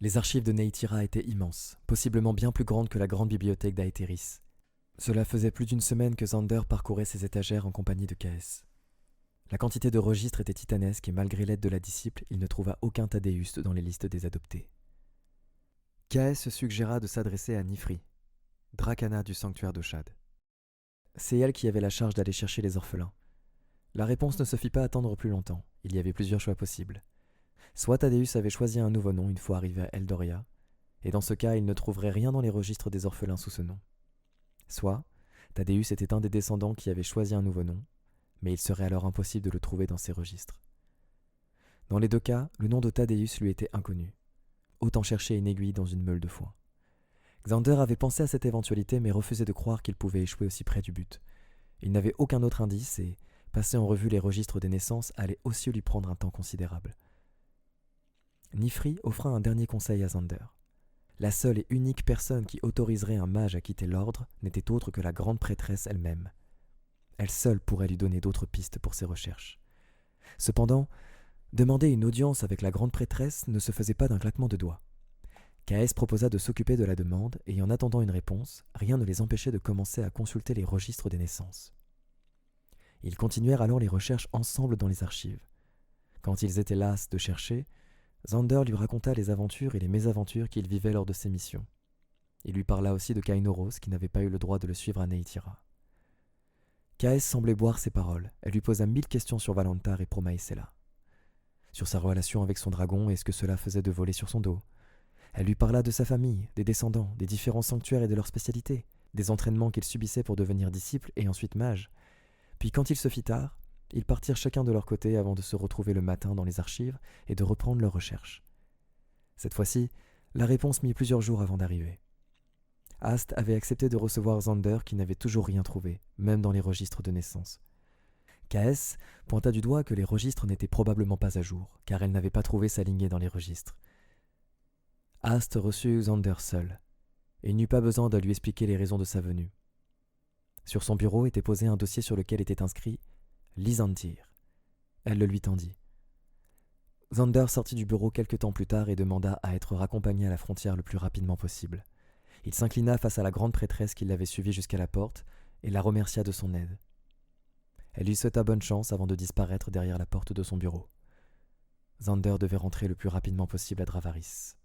Les archives de Neytira étaient immenses, possiblement bien plus grandes que la grande bibliothèque d'Aetheris. Cela faisait plus d'une semaine que Xander parcourait ses étagères en compagnie de Caes. La quantité de registres était titanesque et malgré l'aide de la disciple, il ne trouva aucun Thaddeus dans les listes des adoptés. Caes suggéra de s'adresser à Nifri, Dracana du sanctuaire d'Oshad. C'est elle qui avait la charge d'aller chercher les orphelins. La réponse ne se fit pas attendre plus longtemps, il y avait plusieurs choix possibles. Soit Thaddeus avait choisi un nouveau nom une fois arrivé à Eldoria, et dans ce cas il ne trouverait rien dans les registres des orphelins sous ce nom. Soit Thaddeus était un des descendants qui avait choisi un nouveau nom, mais il serait alors impossible de le trouver dans ces registres. Dans les deux cas, le nom de Thaddeus lui était inconnu. Autant chercher une aiguille dans une meule de foin. Xander avait pensé à cette éventualité mais refusait de croire qu'il pouvait échouer aussi près du but. Il n'avait aucun autre indice et passer en revue les registres des naissances allait aussi lui prendre un temps considérable. Nifri offra un dernier conseil à Xander. La seule et unique personne qui autoriserait un mage à quitter l'ordre n'était autre que la grande prêtresse elle-même. Elle seule pourrait lui donner d'autres pistes pour ses recherches. Cependant, demander une audience avec la grande prêtresse ne se faisait pas d'un claquement de doigts. Caes proposa de s'occuper de la demande et en attendant une réponse, rien ne les empêchait de commencer à consulter les registres des naissances. Ils continuèrent alors les recherches ensemble dans les archives. Quand ils étaient las de chercher, Xander lui raconta les aventures et les mésaventures qu'il vivait lors de ses missions. Il lui parla aussi de Kainos qui n'avait pas eu le droit de le suivre à Neytira. Caes semblait boire ses paroles. Elle lui posa 1000 questions sur Valantar et Promaecella. Sur sa relation avec son dragon et ce que cela faisait de voler sur son dos. Elle lui parla de sa famille, des descendants, des différents sanctuaires et de leurs spécialités, des entraînements qu'ils subissaient pour devenir disciples et ensuite mages. Puis quand il se fit tard, ils partirent chacun de leur côté avant de se retrouver le matin dans les archives et de reprendre leurs recherches. Cette fois-ci, la réponse mit plusieurs jours avant d'arriver. Ast avait accepté de recevoir Xander qui n'avait toujours rien trouvé, même dans les registres de naissance. Caes pointa du doigt que les registres n'étaient probablement pas à jour, car elle n'avait pas trouvé sa lignée dans les registres. Ast reçut Xander seul, et il n'eut pas besoin de lui expliquer les raisons de sa venue. Sur son bureau était posé un dossier sur lequel était inscrit « Lysantyr ». Elle le lui tendit. Xander sortit du bureau quelque temps plus tard et demanda à être raccompagné à la frontière le plus rapidement possible. Il s'inclina face à la grande prêtresse qui l'avait suivi jusqu'à la porte et la remercia de son aide. Elle lui souhaita bonne chance avant de disparaître derrière la porte de son bureau. Xander devait rentrer le plus rapidement possible à Dravaris.